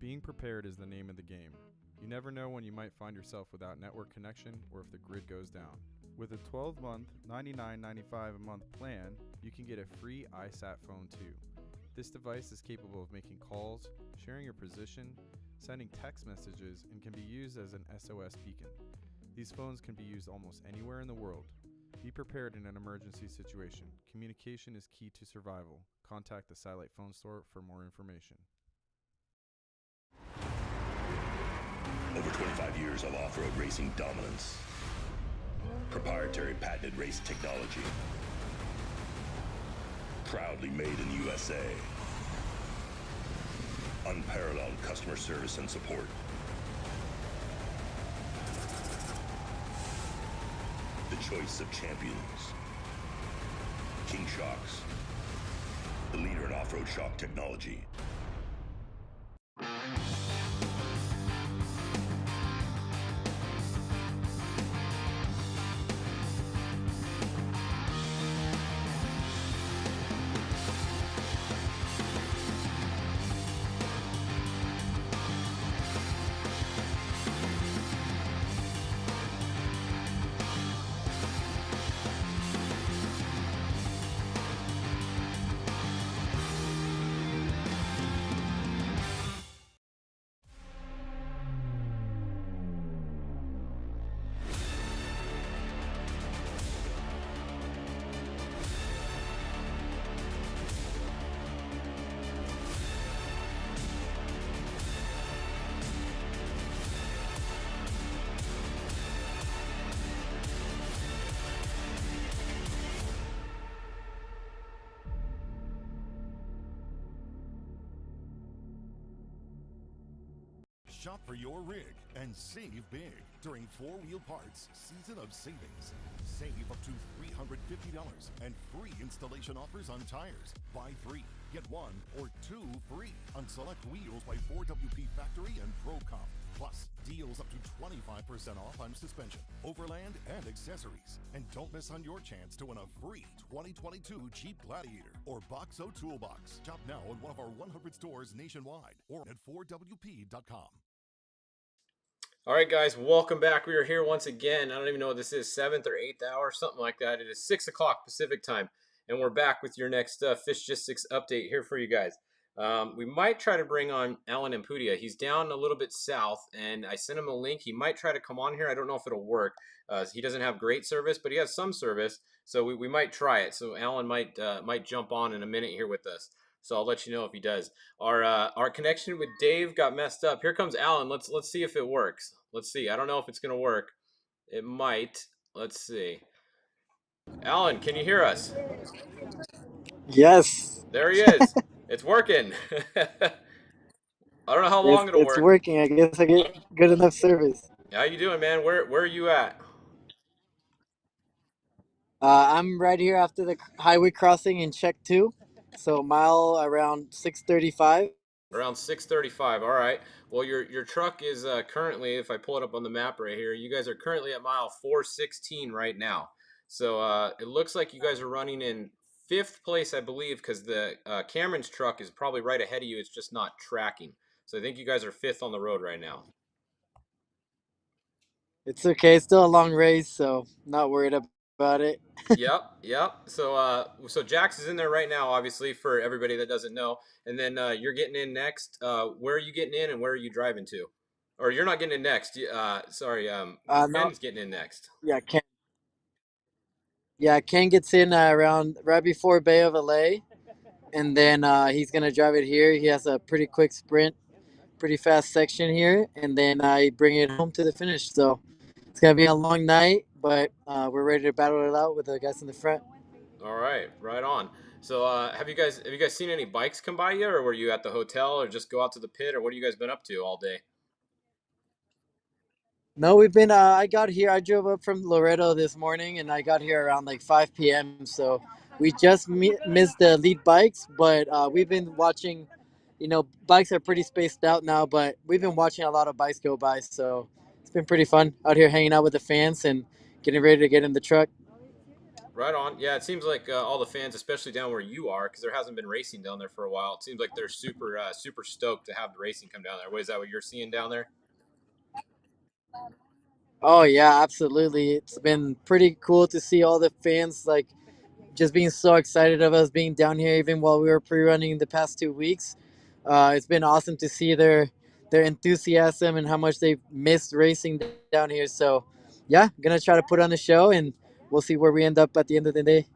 Being prepared is the name of the game. You never know when you might find yourself without network connection or if the grid goes down. With a 12-month, $99.95 a month plan, you can get a free iSat phone too. This device is capable of making calls, sharing your position, sending text messages, and can be used as an SOS beacon. These phones can be used almost anywhere in the world. Be prepared in an emergency situation. Communication is key to survival. Contact the Satellite Phone Store for more information. Over 25 years of off-road racing dominance. Proprietary patented race technology. Proudly made in the USA. Unparalleled customer service and support. The choice of champions. King Shocks. The leader in off-road shock technology. Shop for your rig and save big during 4-Wheel Parts Season of Savings. Save up to $350 and free installation offers on tires. Buy 3, get 1 or 2 free on select wheels by 4WP Factory and ProComp. Plus, deals up to 25% off on suspension, overland, and accessories. And don't miss on your chance to win a free 2022 Jeep Gladiator or Boxo Toolbox. Shop now in one of our 100 stores nationwide or at 4WP.com. All right, guys, welcome back. We are here once again. I don't even know what this is, 7th or 8th hour, something like that. It is 6 o'clock Pacific time, and we're back with your next Fishgistics update here for you guys. We might try to bring on Alan Impudia. He's down a little bit south, and I sent him a link. He might try to come on here. I don't know if it'll work. He doesn't have great service, but he has some service, so we might try it. So Alan might jump on in a minute here with us. So I'll let you know if he does. Our connection with Dave got messed up. Here comes Alan. Let's see if it works. Let's see. I don't know if it's gonna work. It might. Let's see. Alan, can you hear us? Yes. There he is. It's working. I don't know how long it'll work. It's working. I guess I get good enough service. How you doing, man? Where are you at? I'm right here after the highway crossing in check 2. So mile around 635. Around 635. All right. Well, your truck is currently, if I pull it up on the map right here, you guys are currently at mile 416 right now. So it looks like you guys are running in 5th place, I believe, because the Cameron's truck is probably right ahead of you. It's just not tracking. So I think you guys are 5th on the road right now. It's okay. It's still a long race, so not worried about it. Yep. So Jax is in there right now, obviously, for everybody that doesn't know. And then you're getting in next. Where are you getting in, and where are you driving to? Or you're not getting in next. No, Ken's getting in next. yeah, Ken. Yeah, Ken gets in around right before Bay of LA, and then he's gonna drive it here. He has a pretty quick sprint, pretty fast section here, and then I bring it home to the finish. So it's gonna be a long night, but we're ready to battle it out with the guys in the front. All right, right on. So have you guys seen any bikes come by yet, or were you at the hotel, or just go out to the pit, or what have you guys been up to all day? No, we've been. I got here. I drove up from Loretto this morning, and I got here around like 5 p.m. So we just missed the lead bikes, but we've been watching. Bikes are pretty spaced out now, but we've been watching a lot of bikes go by. So it's been pretty fun out here hanging out with the fans and getting ready to get in the truck. Right on. Yeah, it seems like all the fans, especially down where you are, because there hasn't been racing down there for a while. It seems like they're super stoked to have the racing come down there. What is that? What you're seeing down there? Oh yeah, absolutely. It's been pretty cool to see all the fans like just being so excited of us being down here, even while we were pre-running the past 2 weeks. It's been awesome to see their enthusiasm and how much they've missed racing down here. So, yeah, gonna try to put on the show, and we'll see where we end up at the end of the day.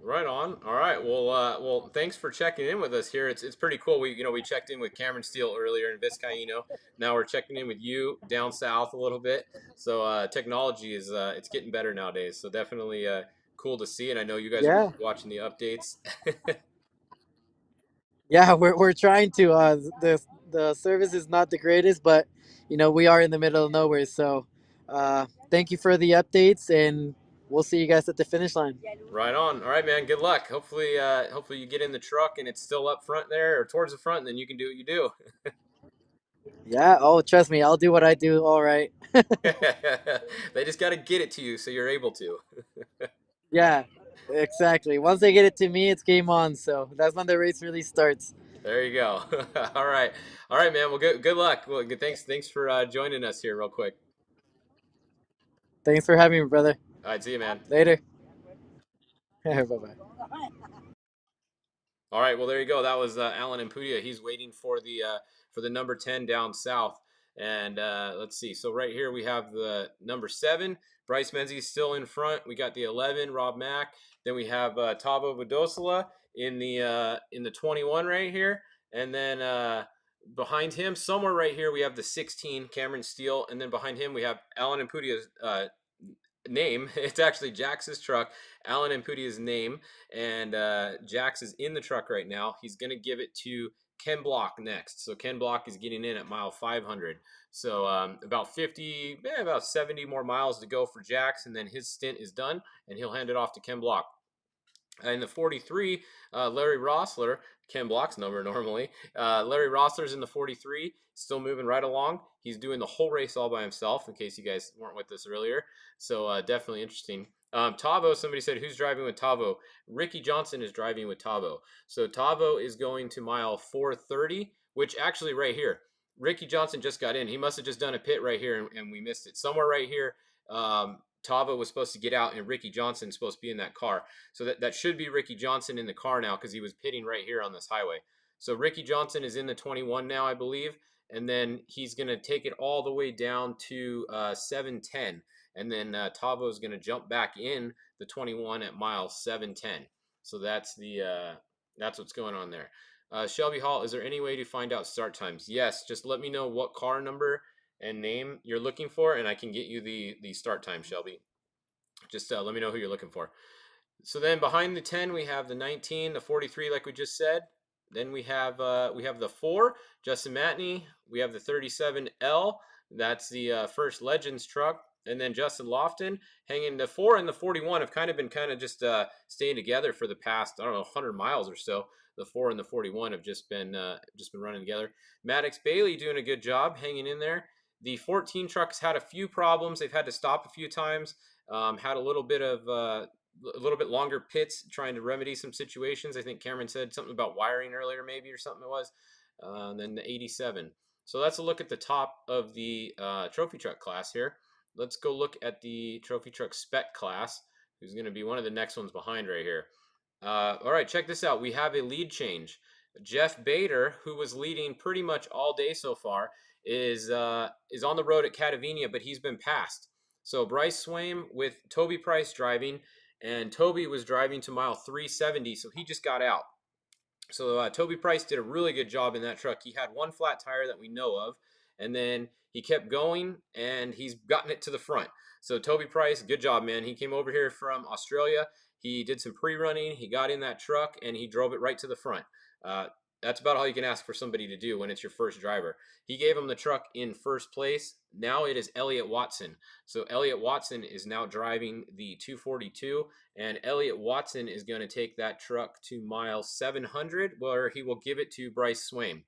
Right on. All right. Well, thanks for checking in with us here. It's pretty cool. We checked in with Cameron Steele earlier in Vizcaíno. Now we're checking in with you down south a little bit. So technology is it's getting better nowadays. So definitely cool to see. And I know you guys are Yeah, watching the updates. yeah, we're trying to. The service is not the greatest, but we are in the middle of nowhere. So, thank you for the updates, and we'll see you guys at the finish line. Right on. All right, man. Good luck. Hopefully you get in the truck and it's still up front there or towards the front, and then you can do what you do. Yeah. Oh, trust me, I'll do what I do. All right. They just got to get it to you so you're able to. Yeah, exactly. Once they get it to me, it's game on. So that's when the race really starts. There you go. All right. All right, man. Well, good luck. Well, thanks for joining us here real quick. Thanks for having me, brother. All right, see you, man. Later. Bye bye. All right, well there you go. That was Alan Impudia. He's waiting for the number 10 down south. And let's see. So right here we have the number 7. Bryce Menzies still in front. We got the 11, Rob Mack. Then we have Tavo Vadosala in the 21 right here. And then behind him, somewhere right here, we have the 16, Cameron Steele. And then behind him, we have Alan Impudia's name. It's actually Jax's truck, Alan Imputia's name, and Jax is in the truck right now. He's going to give it to Ken Block next. So Ken Block is getting in at mile 500. So about 70 more miles to go for Jax, and then his stint is done, and he'll hand it off to Ken Block. In the 43, Larry Rossler, Ken Block's number normally. Larry Rossler's in the 43, still moving right along. He's doing the whole race all by himself, in case you guys weren't with us earlier. So definitely interesting. Tavo, somebody said, who's driving with Tavo? Ricky Johnson is driving with Tavo. So Tavo is going to mile 430, which actually right here, Ricky Johnson just got in. He must have just done a pit right here, and we missed it. Somewhere right here, Tavo was supposed to get out, and Ricky Johnson is supposed to be in that car. So that should be Ricky Johnson in the car now, because he was pitting right here on this highway. So Ricky Johnson is in the 21 now, I believe, and then he's going to take it all the way down to 710, and then Tavo is going to jump back in the 21 at mile 710. So that's what's going on there. Shelby Hall, is there any way to find out start times? Yes, just let me know what car number and name you're looking for, and I can get you the start time, Shelby. Just let me know who you're looking for. So then behind the 10, we have the 19, the 43, like we just said. Then we have the 4, Justin Matney. We have the 37L. That's the First Legends truck. And then Justin Lofton hanging. The 4 and the 41 have been just staying together for the past, 100 miles or so. The 4 and the 41 have just been running together. Maddox Bailey doing a good job hanging in there. The 14 truck has had a few problems. They've had to stop a few times. Had a little bit longer pits trying to remedy some situations. I think Cameron said something about wiring earlier, maybe, or something it was. Then the 87. So that's a look at the top of the trophy truck class here. Let's go look at the trophy truck spec class, who's going to be one of the next ones behind right here. All right, check this out. We have a lead change. Jeff Bader, who was leading pretty much all day so far, is on the road at Catavenia, but he's been passed. So Bryce Swaim with Toby Price driving, and Toby was driving to mile 370, so he just got out. So Toby Price did a really good job in that truck. He had one flat tire that we know of, and then he kept going, and he's gotten it to the front. So Toby Price, good job, man. He came over here from Australia. He did some pre-running. He got in that truck, and he drove it right to the front. That's about all you can ask for somebody to do when it's your first driver. He gave him the truck in first place. Now it is Elliott Watson. So Elliott Watson is now driving the 242, and Elliott Watson is going to take that truck to mile 700, where he will give it to Bryce Swaim.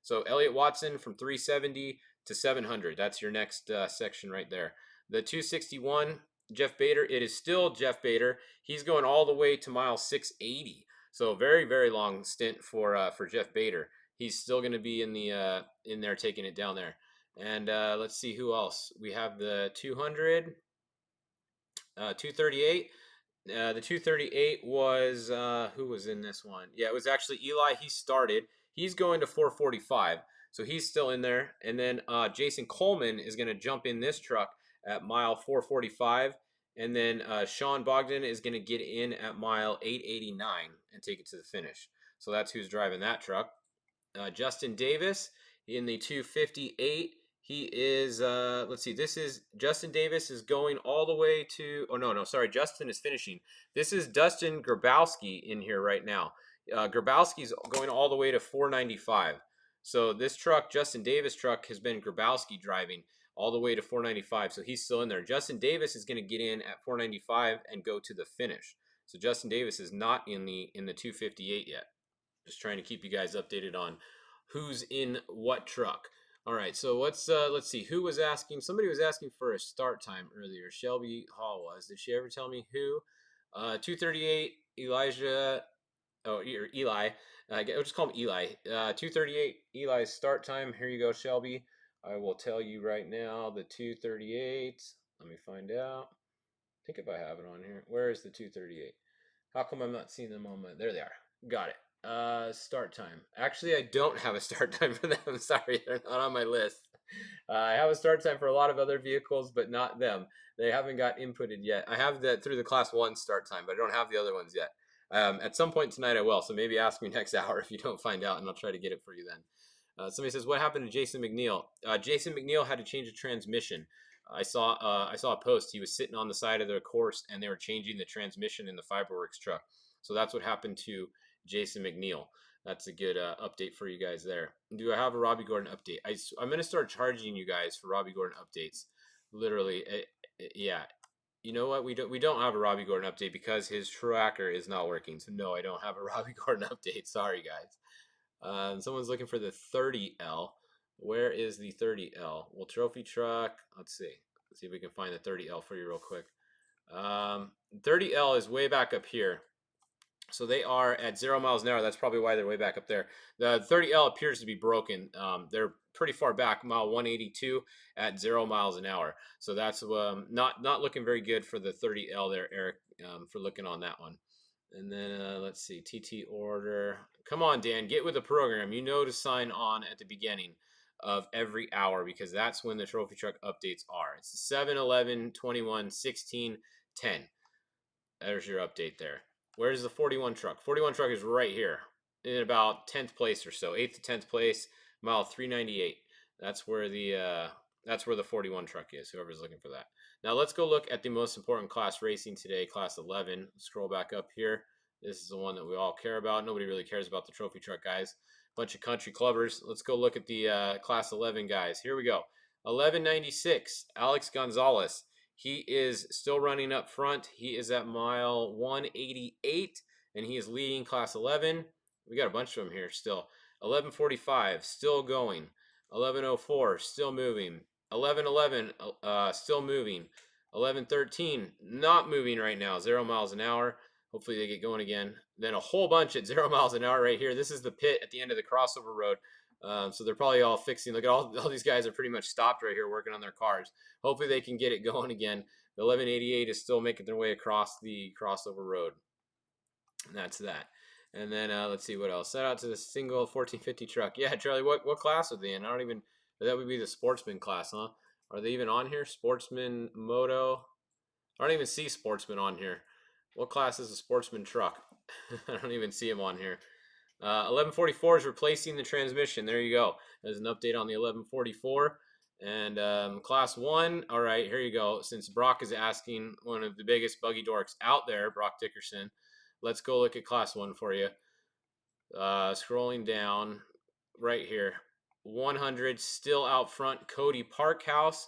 So Elliott Watson from 370 to 700. That's your next section right there. The 261 Jeff Bader. It is still Jeff Bader. He's going all the way to mile 680. So very, very long stint for Jeff Bader. He's still going to be in there taking it down there. And let's see who else. We have the 200, 238. The 238 was who was in this one? Yeah, it was actually Eli. He started. He's going to 445, so he's still in there. And then Jason Coleman is going to jump in this truck at mile 445, and then Sean Bogdan is going to get in at mile 889 and take it to the finish. So that's who's driving that truck. Justin Davis in the 258. He is, let's see, this is, Justin Davis is going all the way to, oh, no, sorry, Justin is finishing. This is Dustin Grabowski in here right now. Grabowski's going all the way to 495. So this truck, Justin Davis truck, has been Grabowski driving all the way to 495. So he's still in there. Justin Davis is going to get in at 495 and go to the finish. So Justin Davis is not in the 258 yet. Just trying to keep you guys updated on who's in what truck. All right, so let's see. Who was asking? Somebody was asking for a start time earlier. Shelby Hall was. Did she ever tell me who? 238, Elijah. Oh, Eli. I'll just call him Eli. 238, Eli's start time. Here you go, Shelby. I will tell you right now the 238. Let me find out. I think if I have it on here. Where is the 238? How come I'm not seeing them on my... There they are. Got it. Start time. Actually, I don't have a start time for them. Sorry, they're not on my list. I have a start time for a lot of other vehicles, but not them. They haven't got inputted yet. I have that through the class 1 start time, but I don't have the other ones yet. At some point tonight I will, so maybe ask me next hour if you don't find out, and I'll try to get it for you then. Somebody says, what happened to Jason McNeil? Jason McNeil had to change a transmission. I saw a post. He was sitting on the side of the course, and they were changing the transmission in the Fiberworks truck. So that's what happened to Jason McNeil. That's a good update for you guys there. Do I have a Robbie Gordon update? I'm going to start charging you guys for Robbie Gordon updates. Literally, yeah. You know what? We don't have a Robbie Gordon update because his tracker is not working. So no, I don't have a Robbie Gordon update. Sorry, guys. Someone's looking for the 30L. Where is the 30L? Well, trophy truck. Let's see. Let's see if we can find the 30L for you real quick. 30L is way back up here. So they are at 0 miles an hour. That's probably why they're way back up there. The 30L appears to be broken. They're pretty far back, mile 182 at 0 miles an hour. So that's not looking very good for the 30L there, Eric, for looking on that one. And then let's see, TT order. Come on, Dan, get with the program. You know to sign on at the beginning of every hour because that's when the trophy truck updates are. It's 7, 11, 21, 16, 10. There's your update there. Where's the 41 truck? 41 truck is right here in about 10th place or so, 8th to 10th place, mile 398. That's where the 41 truck is, whoever's looking for that. Now let's go look at the most important class racing today, class 11. Scroll back up here. This is the one that we all care about. Nobody really cares about the trophy truck guys. Bunch of country clubbers. Let's go look at the class 11 guys. Here we go. 1196, Alex Gonzalez. He is still running up front. He is at mile 188, and he is leading class 11. We got a bunch of them here still. 1145, still going. 1104, still moving. 1111, still moving. 1113, not moving right now, 0 miles an hour. Hopefully they get going again. Then a whole bunch at 0 miles an hour right here. This is the pit at the end of the crossover road. So they're probably all fixing. Look at all these guys are pretty much stopped right here working on their cars. Hopefully they can get it going again. The 1188 is still making their way across the crossover road. And that's that. And then let's see what else. Shout out to the single 1450 truck. Yeah, Charlie, what class are they in? I don't even, that would be the sportsman class, huh? Are they even on here? Sportsman, moto. I don't even see sportsman on here. What class is a sportsman truck? I don't even see him on here. 1144 is replacing the transmission. There you go. There's an update on the 1144. And class 1, all right, here you go. Since Brock is asking, one of the biggest buggy dorks out there, Brock Dickerson, let's go look at class 1 for you. Scrolling down right here. 100 still out front. Cody Parkhouse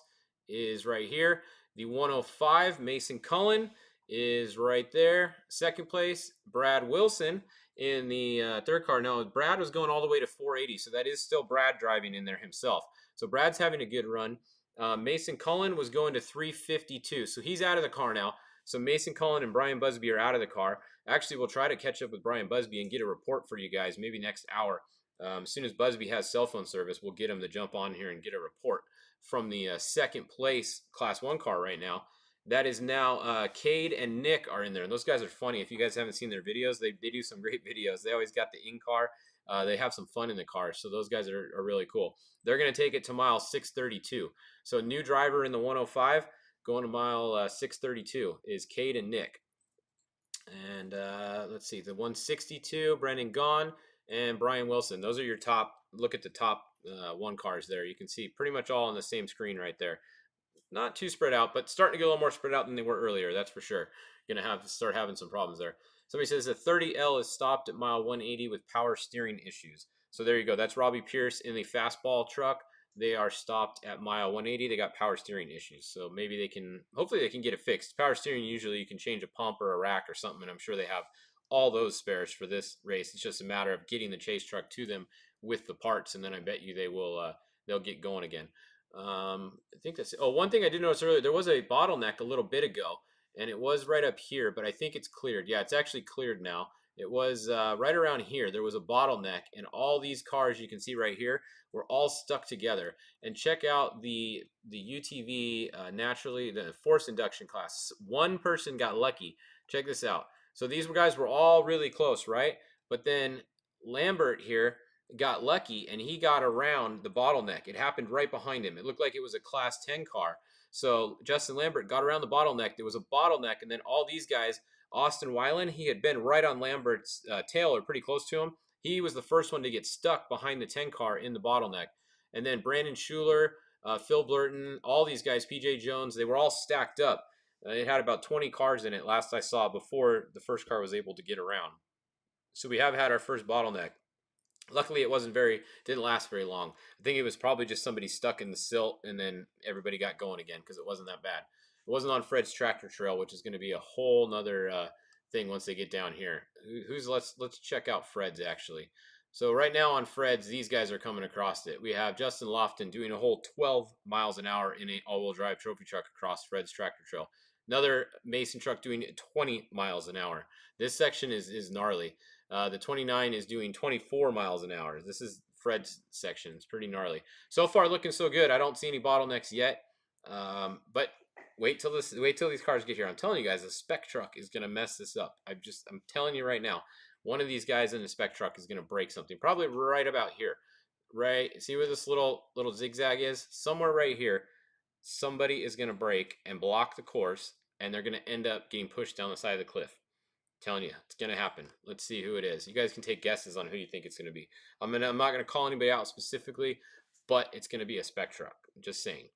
is right here. The 105, Mason Cullen, is right there. Second place, Brad Wilson in the third car. Now, Brad was going all the way to 480, so that is still Brad driving in there himself. So Brad's having a good run. Mason Cullen was going to 352, so he's out of the car now. So Mason Cullen and Brian Busby are out of the car. Actually, we'll try to catch up with Brian Busby and get a report for you guys maybe next hour. As soon as Busby has cell phone service, we'll get him to jump on here and get a report from the second place Class 1 car right now. That is now Cade and Nick are in there. And those guys are funny. If you guys haven't seen their videos, they do some great videos. They always got the in-car. They have some fun in the car. So those guys are really cool. They're going to take it to mile 632. So new driver in the 105 going to mile 632 is Cade and Nick. And let's see, the 162, Brendan Gaughan and Brian Wilson. Those are your top, look at the top one cars there. You can see pretty much all on the same screen right there. Not too spread out, but starting to get a little more spread out than they were earlier, that's for sure. Going to have to start having some problems there. Somebody says the 30L is stopped at mile 180 with power steering issues. So there you go. That's Robbie Pierce in the fastball truck. They are stopped at mile 180. They got power steering issues. So maybe they can, hopefully they can get it fixed. Power steering, usually you can change a pump or a rack or something, and I'm sure they have all those spares for this race. It's just a matter of getting the chase truck to them with the parts, and then I bet you they will, they'll get going again. I think that's it. Oh, one thing I did notice earlier, there was a bottleneck a little bit ago, and it was right up here, but I think it's cleared. Yeah, it's actually cleared now. It was right around here. There was a bottleneck, and all these cars you can see right here were all stuck together. And check out the UTV naturally, the force induction class. One person got lucky. Check this out. So these guys were all really close, right? But then Lambert here got lucky, and he got around the bottleneck. It happened right behind him. It looked like it was a Class 10 car. So Justin Lambert got around the bottleneck. There was a bottleneck, and then all these guys, Austin Weiland, he had been right on Lambert's tail or pretty close to him. He was the first one to get stuck behind the 10 car in the bottleneck. And then Brandon Schuler, Phil Blurton, all these guys, PJ Jones, they were all stacked up. It had about 20 cars in it last I saw before the first car was able to get around. So we have had our first bottleneck. Luckily, it didn't last very long. I think it was probably just somebody stuck in the silt, and then everybody got going again because it wasn't that bad. It wasn't on Fred's tractor trail, which is going to be a whole nother thing once they get down here. Let's check out Fred's actually. So right now on Fred's, these guys are coming across it. We have Justin Lofton doing a whole 12 miles an hour in a all-wheel drive trophy truck across Fred's tractor trail. Another Mason truck doing 20 miles an hour. This section is gnarly. The 29 is doing 24 miles an hour. This is Fred's section. It's pretty gnarly. So far, looking so good. I don't see any bottlenecks yet. But wait till these cars get here. I'm telling you guys, the Spec truck is gonna mess this up. I'm telling you right now, one of these guys in the Spec truck is gonna break something. Probably right about here. Right? See where this little zigzag is? Somewhere right here. Somebody is gonna break and block the course, and they're gonna end up getting pushed down the side of the cliff. Telling you, it's gonna happen. Let's see who it is. You guys can take guesses on who you think it's gonna be. I'm not gonna call anybody out specifically, but it's gonna be a Spec truck. Just saying.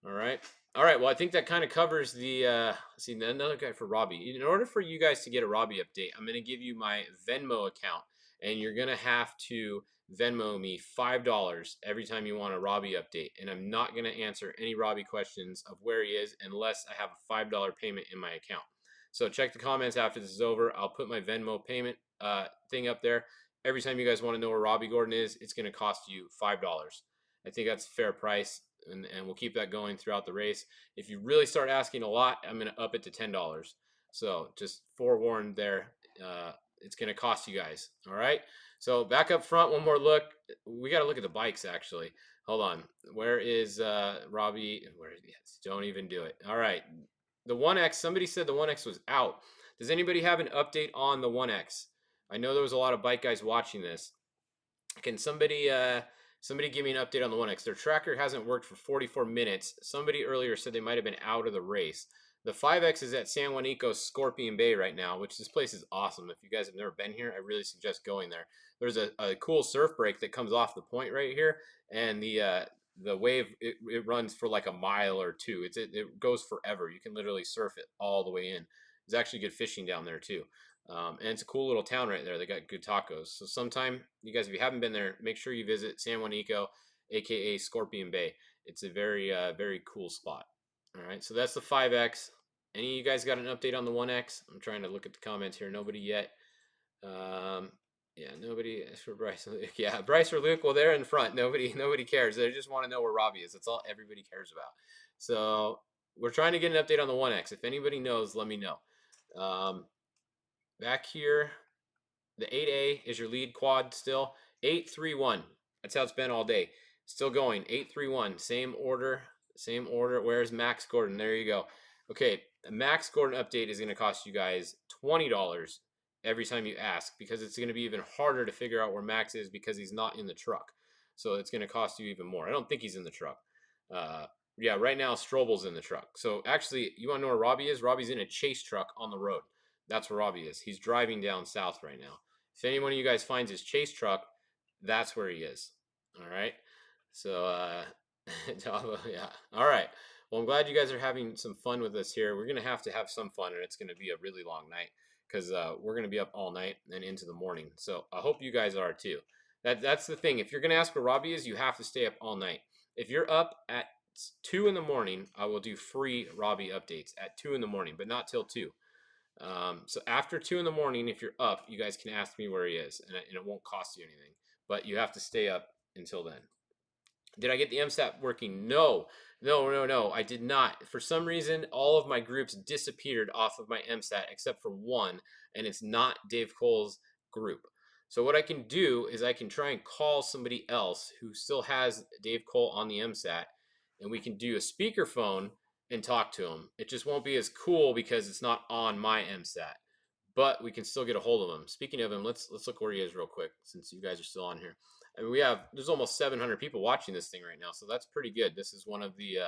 All right. Well, I think that kind of covers the. See, another guy for Robbie. In order for you guys to get a Robbie update, I'm gonna give you my Venmo account, and you're gonna have to Venmo me $5 every time you want a Robbie update. And I'm not gonna answer any Robbie questions of where he is unless I have a $5 payment in my account. So check the comments after this is over. I'll put my Venmo payment thing up there. Every time you guys want to know where Robbie Gordon is, it's going to cost you $5. I think that's a fair price, and we'll keep that going throughout the race. If you really start asking a lot, I'm going to up it to $10. So just forewarned there, it's going to cost you guys. All right. So back up front, one more look. We got to look at the bikes actually. Hold on. Where is Robbie? Don't even do it. All right. The 1X, somebody said the 1X was out. Does anybody have an update on the 1X? I know there was a lot of bike guys watching this. Can somebody give me an update on the 1X? Their tracker hasn't worked for 44 minutes. Somebody earlier said they might have been out of the race. The 5X is at San Juanico Scorpion Bay right now, which this place is awesome. If you guys have never been here, I really suggest going there. There's a cool surf break that comes off the point right here, and the wave, it runs for like a mile or two. It goes forever. You can literally surf it all the way in. There's actually good fishing down there too. And it's a cool little town right there. They got good tacos. So sometime, you guys, if you haven't been there, make sure you visit San Juanico, aka Scorpion Bay. It's a very, very cool spot. All right, so that's the 5X. Any of you guys got an update on the 1X? I'm trying to look at the comments here. Nobody yet. Yeah, nobody is for Bryce and Luke. Yeah, Bryce or Luke, well, they're in front. Nobody cares. They just want to know where Robbie is. That's all everybody cares about. So we're trying to get an update on the 1X. If anybody knows, let me know. Back here, the 8A is your lead quad still. 831. That's how it's been all day. Still going. 831. Same order. Same order. Where's Max Gordon? There you go. Okay, a Max Gordon update is going to cost you guys $20 every time you ask, because it's going to be even harder to figure out where Max is because he's not in the truck. So it's going to cost you even more. I don't think he's in the truck. Yeah, right now Strobel's in the truck. So actually, you want to know where Robbie is? Robbie's in a chase truck on the road. That's where Robbie is. He's driving down south right now. If any one of you guys finds his chase truck, that's where he is. All right. So, yeah. All right. Well, I'm glad you guys are having some fun with us here. We're going to have some fun, and it's going to be a really long night because we're going to be up all night and into the morning. So I hope you guys are too. That's the thing. If you're going to ask where Robbie is, you have to stay up all night. If you're up at 2 in the morning, I will do free Robbie updates at 2 in the morning, but not till 2. So after 2 in the morning, if you're up, you guys can ask me where he is, and it won't cost you anything, but you have to stay up until then. Did I get the MSAT working? No, I did not. For some reason, all of my groups disappeared off of my MSAT except for one, and it's not Dave Cole's group. So what I can do is I can try and call somebody else who still has Dave Cole on the MSAT, and we can do a speakerphone and talk to him. It just won't be as cool because it's not on my MSAT, but we can still get a hold of him. Speaking of him, let's look where he is real quick since you guys are still on here. I mean, there's almost 700 people watching this thing right now, so that's pretty good. This is one of the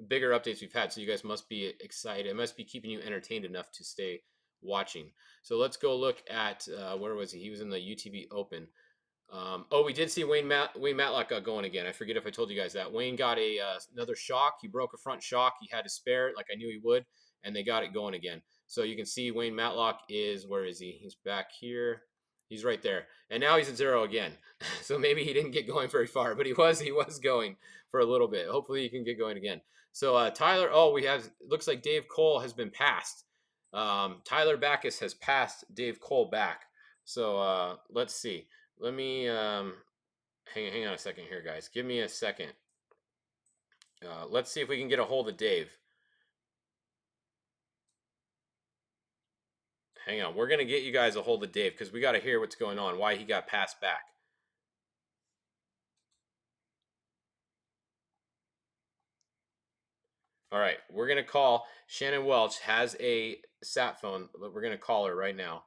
bigger updates we've had, so you guys must be excited. It must be keeping you entertained enough to stay watching. So let's go look at where was he? He was in the UTV Open. Oh, we did see Wayne Matlock got going again. I forget if I told you guys that. Wayne got another shock. He broke a front shock. He had to spare it like I knew he would, and they got it going again. So you can see Wayne Matlock is, where is he? He's back here. He's right there. And now he's at 0 again. So maybe he didn't get going very far, but he was going for a little bit. Hopefully he can get going again. So Tyler, looks like Dave Cole has been passed. Tyler Backus has passed Dave Cole back. So let's see. Let me hang on a second here, guys. Give me a second. Let's see if we can get a hold of Dave. Hang on. We're going to get you guys a hold of Dave because we got to hear what's going on, why he got passed back. All right. We're going to call. Shannon Welch has a sat phone, but we're going to call her right now.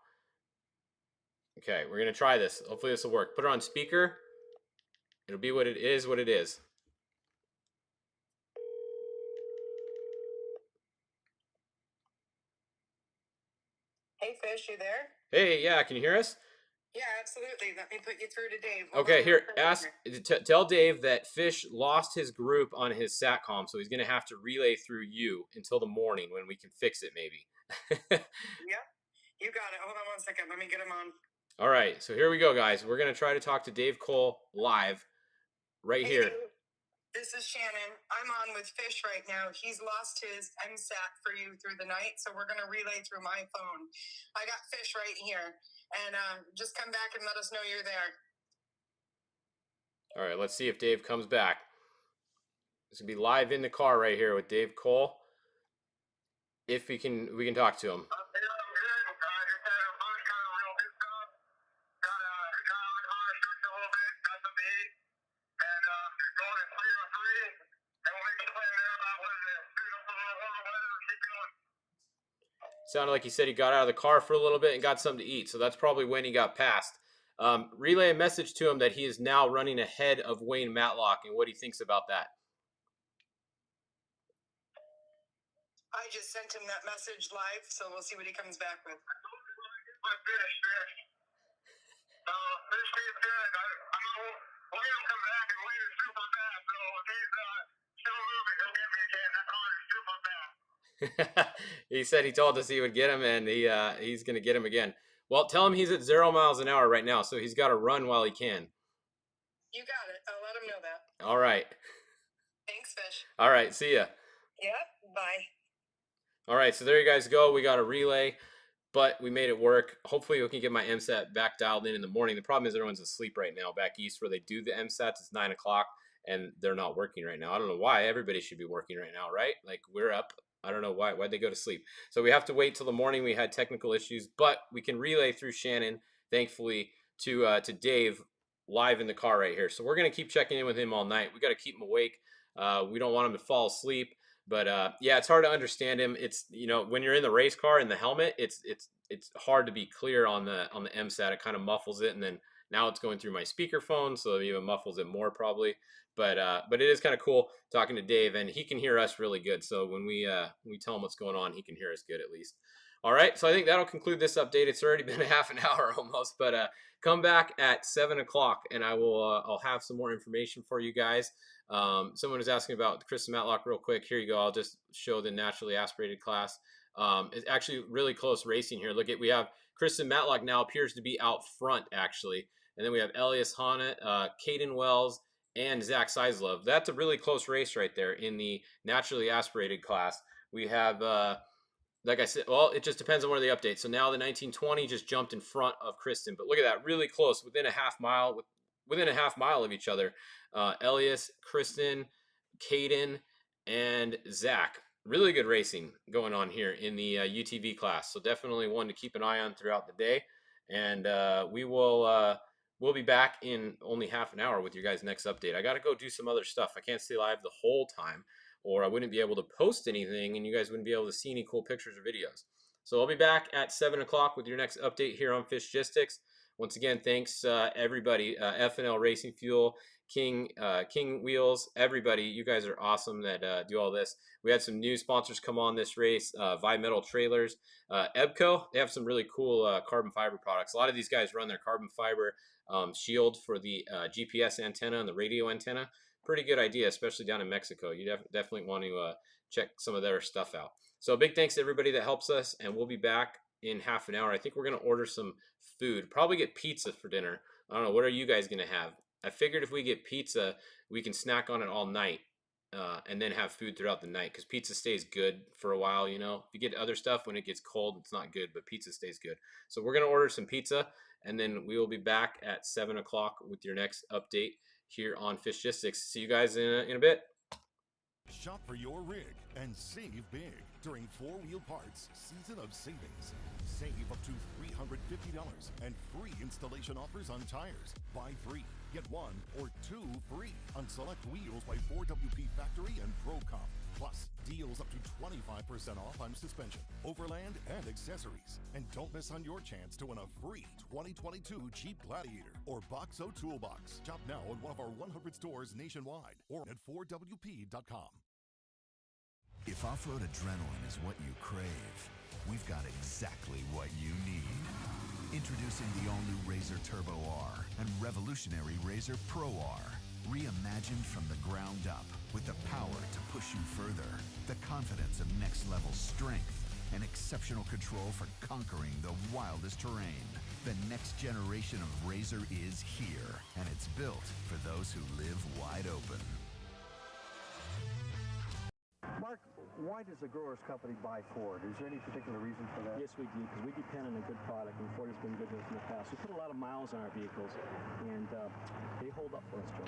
Okay. We're going to try this. Hopefully this will work. Put her on speaker. It'll be what it is. Hey, Fish, you there? Hey, yeah. Can you hear us? Yeah, absolutely. Let me put you through to Dave. Okay, here, tell Dave that Fish lost his group on his SATCOM, so he's going to have to relay through you until the morning when we can fix it, maybe. Yeah, you got it. Hold on 1 second. Let me get him on. All right, so here we go, guys. We're going to try to talk to Dave Cole live right here. Dave, this is Shannon. I'm on with Fish right now. He's lost his MSAT for you through the night, so we're going to relay through my phone. I got Fish right here. And just come back and let us know you're there. All right, let's see if Dave comes back. It's going to be live in the car right here with Dave Cole. If we can talk to him. Sounded like he said he got out of the car for a little bit and got something to eat. So that's probably when he got passed. Relay a message to him that he is now running ahead of Wayne Matlock and what he thinks about that. I just sent him that message live, so we'll see what he comes back with. He said he told us he would get him, and he's going to get him again. Well, tell him he's at 0 miles an hour right now, so he's got to run while he can. You got it. I'll let him know that. All right. Thanks, Fish. All right, see ya. Yeah, bye. All right, so there you guys go. We got a relay. but we made it work. Hopefully we can get my MSAT back dialed in the morning. The problem is everyone's asleep right now back east where they do the MSATs. It's 9 o'clock and they're not working right now. I don't know why. Everybody should be working right now, right? Like we're up. I don't know why'd they go to sleep. So we have to wait till the morning. We had technical issues, but we can relay through Shannon, thankfully, to Dave live in the car right here. So we're going to keep checking in with him all night. We got to keep him awake. We don't want him to fall asleep. But yeah, it's hard to understand him. It's, you know, when you're in the race car in the helmet, it's hard to be clear on the MSAT. It kind of muffles it, and then now it's going through my speakerphone, so it even muffles it more probably. But it is kind of cool talking to Dave, and he can hear us really good. So when we tell him what's going on, he can hear us good at least. All right, so I think that'll conclude this update. It's already been a half an hour almost, but come back at 7 o'clock, and I'll have some more information for you guys. Someone was asking about Kristen Matlock real quick. Here you go. I'll just show the naturally aspirated class. It's actually really close racing here. Look at, we have Kristen Matlock now appears to be out front actually. And then we have Elias Honnett, Caden Wells, and Zach Seislov. That's a really close race right there in the naturally aspirated class. We have, like I said, well, it just depends on where the update. So now the 1920 just jumped in front of Kristen. But look at that, really close, within a half mile, within a half mile of each other. Elias, Kristen, Caden, and Zach. Really good racing going on here in the UTV class. So definitely one to keep an eye on throughout the day. And we'll be back in only half an hour with your guys' next update. I got to go do some other stuff. I can't stay live the whole time, or I wouldn't be able to post anything, and you guys wouldn't be able to see any cool pictures or videos. So I'll be back at 7 o'clock with your next update here on Fishgistics. Once again, thanks everybody, FNL Racing Fuel, King Wheels, everybody. You guys are awesome that do all this. We had some new sponsors come on this race, Metal Trailers, Ebco. They have some really cool carbon fiber products. A lot of these guys run their carbon fiber shield for the GPS antenna and the radio antenna. Pretty good idea, especially down in Mexico. You definitely want to check some of their stuff out. So a big thanks to everybody that helps us, and we'll be back in half an hour. I think we're going to order some food, probably get pizza for dinner. I don't know, what are you guys going to have? I figured if we get pizza, we can snack on it all night and then have food throughout the night, because pizza stays good for a while, you know. If you get other stuff, when it gets cold, it's not good, but pizza stays good. So we're going to order some pizza, and then we will be back at 7 o'clock with your next update here on Fishgistics. See you guys in a bit. Shop for your rig and save big during 4-Wheel Parts Season of Savings. Save up to $350 and free installation offers on tires. Buy 3, get 1 or 2 free on select wheels by 4WP Factory and ProComp. Plus, deals up to 25% off on suspension, overland, and accessories. And don't miss on your chance to win a free 2022 Jeep Gladiator or Boxo Toolbox. Shop now in one of our 100 stores nationwide or at 4WP.com. If off-road adrenaline is what you crave, we've got exactly what you need. Introducing the all-new RZR Turbo R and revolutionary RZR Pro R. Reimagined from the ground up with the power to push you further, the confidence of next-level strength, and exceptional control for conquering the wildest terrain. The next generation of RZR is here, and it's built for those who live wide open. Mark, why does the Growers Company buy Ford? Is there any particular reason for that? Yes, we do, because we depend on a good product, and Ford has been good to us in the past. We put a lot of miles on our vehicles, and they hold up for us, Joe.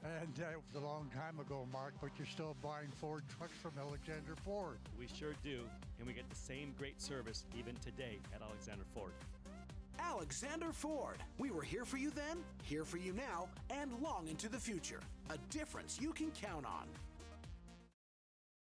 And it was a long time ago, Mark, but you're still buying Ford trucks from Alexander Ford. We sure do, and we get the same great service even today at Alexander Ford. Alexander Ford. We were here for you then, here for you now, and long into the future. A difference you can count on.